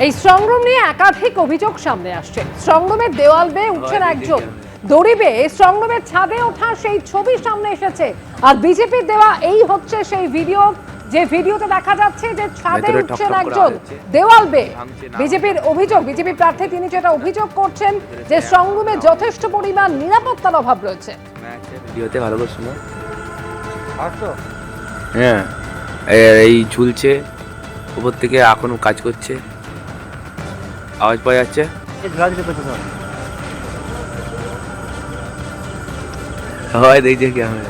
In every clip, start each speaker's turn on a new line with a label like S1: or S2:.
S1: এই স্ট্রংরুম নিয়ে একাধিক অভিযোগ সামনে আসছে। স্ট্রংরুমের দেওয়াল বেয়ে উঠছেন একজন, দড়ি বেয়ে স্ট্রংরুমের ছাদে ওঠা সেই ছবি সামনে এসেছে। আর বিজেপির দেওয়া এই হচ্ছে সেই ভিডিও, যে ভিডিওতে দেখা যাচ্ছে যে ছাদে উঠছেন একজন দেওয়াল বেয়ে। বিজেপির অভিযোগ, বিজেপি প্রার্থী তিনি যেটা অভিযোগ করছেন যে স্ট্রংরুমে যথেষ্ট পরিমাণ নিরাপত্তার অভাব রয়েছে।
S2: ভিডিওতে ভালো করে শুনো। হ্যাঁ, এই ঝুলছে উপর থেকে, এখনো কাজ করছে, আওয়াজ পাওয়া যাচ্ছে। হয় দেখছে কি আমরা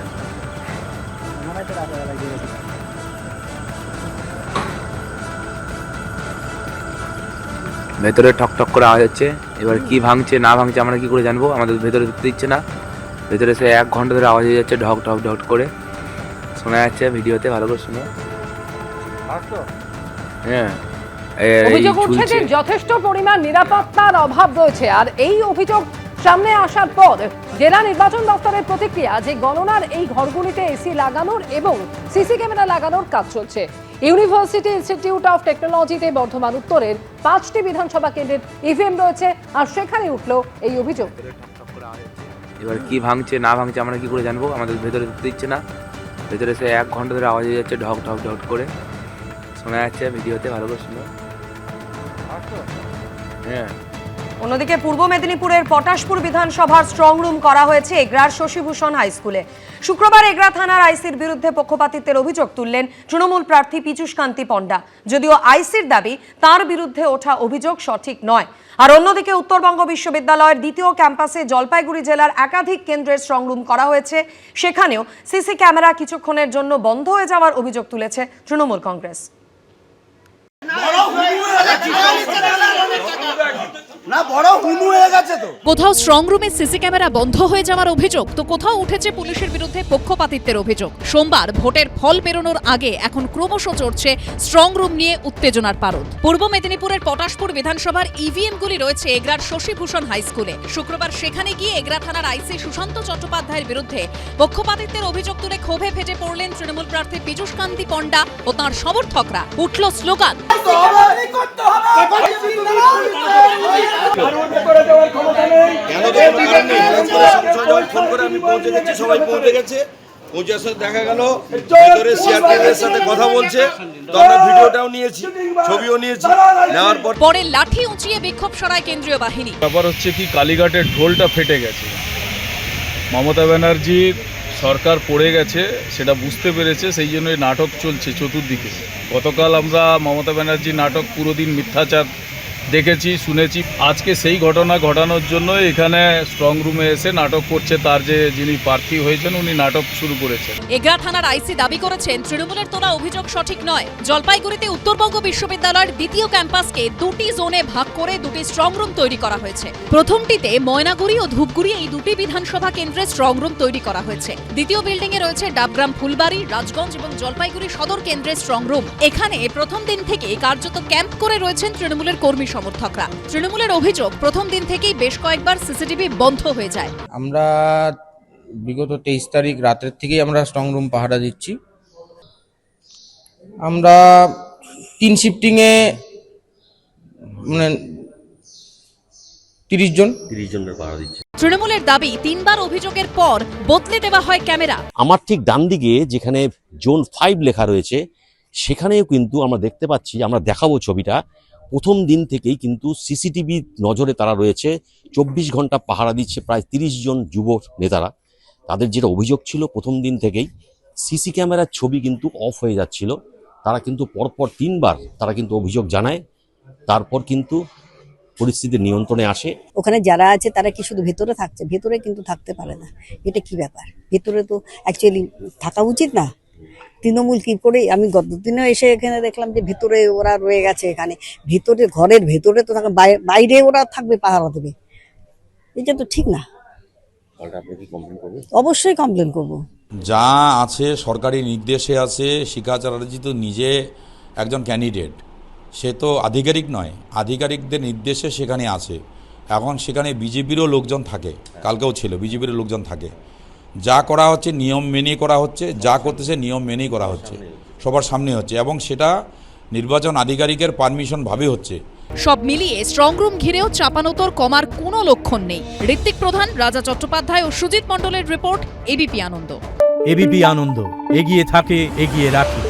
S2: ভেতরে ঠক ঠক করে আওয়াজ হচ্ছে। এবার কি ভাঙছে না ভাঙছে আমরা কি করে জানবো? আমাদের ভেতরে ঢুকতে দিচ্ছে না। ভেতরে সে 1 ঘন্টা ধরে আওয়াজ হয়ে যাচ্ছে, ঢক ঢক ঢক করে শোনা যাচ্ছে। ভিডিওতে ভালো করে শুনো। হ্যাঁ,
S1: অভিযোগ উঠছে যে যথেষ্ট পরিমাণ নিরাপত্তার অভাব রয়েছে। আর এই অভিযোগ সামনে আসার পর জেলা নির্বাচন দপ্তরের প্রতিক্রিয়া যে গণনার এই ঘরগুলিতে এসি লাগানোর এবং সিসি ক্যামেরা লাগানোর কাজ চলছে। ইউনিভার্সিটি ইনস্টিটিউট অফ টেকনোলজিতে বর্ধমান উত্তরের 5টি বিধানসভা কেন্দ্রের ইভিএম রয়েছে, আর সেখানে উঠল এই অভিযোগ।
S2: এবার কি ভাঙছে না ভাঙছে আমরা কি করে জানবো? আমাদের ভেতরে ঢুকতে দিচ্ছে না। ভেতরে সে 1 ঘন্টা ধরে আওয়াজ হয়ে যাচ্ছে, ঢক ঢক ঢক করে শোনা যাচ্ছে। ভিডিওতে ভালো করে শুনো। হ্যাঁ,
S3: অন্যদিকে পূর্ব মেদিনীপুরের পটাশপুর বিধানসভার স্ট্রং রুম করা হয়েছে এগরার শশীভূষণ হাই স্কুলে। শুক্রবার এগরা থানার আইসির বিরুদ্ধে পক্ষপাতিত্বের অভিযোগ তুললেন তৃণমূল প্রার্থী পীযূষকান্তি পণ্ডা। যদিও আইসির দাবি তার বিরুদ্ধে ওঠা অভিযোগ সঠিক নয়। আর অন্যদিকে উত্তরবঙ্গ বিশ্ববিদ্যালয়ের দ্বিতীয় ক্যাম্পাসে জলপাইগুড়ি জেলার একাধিক কেন্দ্রের স্ট্রং রুম করা হয়েছে। সেখানেও সিসি ক্যামেরা কিছুক্ষণের জন্য বন্ধ হয়ে যাওয়ার অভিযোগ তুলেছে তৃণমূল কংগ্রেস।
S4: কোথাও স্ট্রং রুমে সিসি ক্যামেরা বন্ধ হয়ে যাওয়ার অভিযোগ, তো কোথাও উঠেছে পুলিশের বিরুদ্ধে পক্ষপাতিত্বের অভিযোগ। সোমবার ভোটের ফল বেরোনোর আগে এখন ক্রমশ চড়ছে স্ট্রং রুম নিয়ে উত্তেজনার পারদ। পূর্ব মেদিনীপুরের পটাশপুর বিধানসভার ইভিএমগুলি রয়েছে এগরার শশীভূষণ হাই স্কুলে। শুক্রবার সেখানে গিয়ে এগরা থানার আইসি সুশান্ত চট্টোপাধ্যায়ের বিরুদ্ধে পক্ষপাতিত্বের অভিযোগ তুলে ক্ষোভে ফেটে পড়লেন তৃণমূল প্রার্থী পীযূষকান্তি পণ্ডা ও তাঁর সমর্থকরা। উঠল স্লোগান,
S5: দেখা গেল সিআরপিএফের সাথে কথা বলছে, তো আমরা ভিডিওটাও নিয়েছি, ছবিও নিয়েছি। নেওয়ার পর
S4: পরে লাঠি উঁচিয়ে বিক্ষোভ সরায় কেন্দ্রীয় বাহিনী।
S6: ব্যাপার হচ্ছে কি, কালীঘাটের ঢোলটা ফেটে গেছে। মমতা ব্যানার্জির সরকার পড়ে গেছে সেটা বুঝতে পেরেছে, সেই জন্যই নাটক চলছে চতুর্দিকে। গতকাল আমরা মমতা ব্যানার্জির নাটক পুরো দিন মিথ্যাচার দেখেছি, শুনেছি। আজকে সেই ঘটনা ঘটানোর জন্য এখানে স্ট্রং রুমে এসে নাটক করছে। তার যিনি প্রার্থী হয়েছেন উনি নাটক শুরু করেছেন।
S4: এগরা থানার আইসি দাবি করেছেন তৃণমূলের তোলা অভিযোগ সঠিক নয়। জলপাইগুড়িতে উত্তরবঙ্গ বিশ্ববিদ্যালয়ের দ্বিতীয় ক্যাম্পাসকে 2টি জোনে ভাগ করে 2টি স্ট্রং রুম তৈরি করা হয়েছে। প্রথমটিতে ময়নাগুড়ি ও ধূপগুড়ি এই 2টি বিধানসভা কেন্দ্রে স্ট্রং রুম তৈরি করা হয়েছে। দ্বিতীয় বিল্ডিং এ রয়েছে ডাবগ্রাম, ফুলবাড়ি, রাজগঞ্জ এবং জলপাইগুড়ি সদর কেন্দ্রের স্ট্রং রুম। এখানে প্রথম দিন থেকে কার্যত ক্যাম্প করে রয়েছেন তৃণমূলের কর্মী সমর্থকরা। তৃণমূলের অভিযোগ, প্রথম দিন থেকেই বেশ কয়েকবার সিসিটিভি বন্ধ হয়ে যায়।
S7: আমরা বিগত 23 তারিখ রাতের থেকেই আমরা স্ট্রং রুম পাহারা দিচ্ছি। আমরা 3 শিফটিংয়ে মানে 30 জনের পাহারা দিচ্ছি।
S4: তৃণমূলের দাবি, 3বার অভিযোগের পর বদলে দেওয়া হয় ক্যামেরা।
S8: আমার ঠিক ডান দিকে যেখানে জোন 5 লেখা রয়েছে সেখানেও কিন্তু আমরা দেখতে পাচ্ছি, আমরা দেখাবো ছবিটা, প্রথম দিন থেকেই কিন্তু সিসিটিভি নজরে তারা রয়েছে। 24 ঘন্টা পাহারা দিচ্ছে প্রায় 30 জন যুব নেতারা। তাদের যেটা অভিযোগ ছিল, প্রথম দিন থেকেই সিসি ক্যামেরার ছবি কিন্তু অফ হয়ে যাচ্ছিল। তারা কিন্তু পরপর 3বার তারা কিন্তু অভিযোগ জানায়, তারপর কিন্তু পরিস্থিতি নিয়ন্ত্রণে আসে।
S9: ওখানে যারা আছে তারা কি শুধু ভেতরে থাকছে? ভেতরে কিন্তু থাকতে পারে না। এটা কি ব্যাপার? ভেতরে তো অ্যাকচুয়ালি থাকা উচিত না। তৃণমূল কি করে, আমি গতদিনও এসে এখানে দেখলাম যে ভেতরে ওরা রয়ে গেছে। এখানে ভেতরে, ঘরের ভেতরে তো থাকে, বাইরে ওরা থাকবে, পাহারা দেবে। এটা তো ঠিক না। অবশ্যই কমপ্লেন করব।
S10: যা আছে সরকারি নির্দেশে আছে। শিখা চ্যাটার্জি তো নিজে একজন ক্যান্ডিডেট, সে তো আধিকারিক নয়। আধিকারিকদের নির্দেশে সেখানে আছে। এখন সেখানে বিজেপিরও লোকজন থাকে, কালকেও ছিল, বিজেপির লোকজন থাকে। যা করা হচ্ছে নিয়ম মেনে করা হচ্ছে, যা করতেছে নিয়ম মেনেই করা হচ্ছে, সবার সামনে হচ্ছে, এবং সেটা নির্বাচন আধিকারিকের পারমিশন ভাবে হচ্ছে।
S4: সব মিলিয়ে স্ট্রংরুম ঘিরেও চাপানোতর কমার কোনো লক্ষণ নেই। ঋত্বিক প্রধান, রাজা চট্টোপাধ্যায় ও সুজিত মণ্ডলের রিপোর্ট, এবিপি আনন্দ।
S11: এবিপি আনন্দ, এগিয়ে থাকে, এগিয়ে রাখে।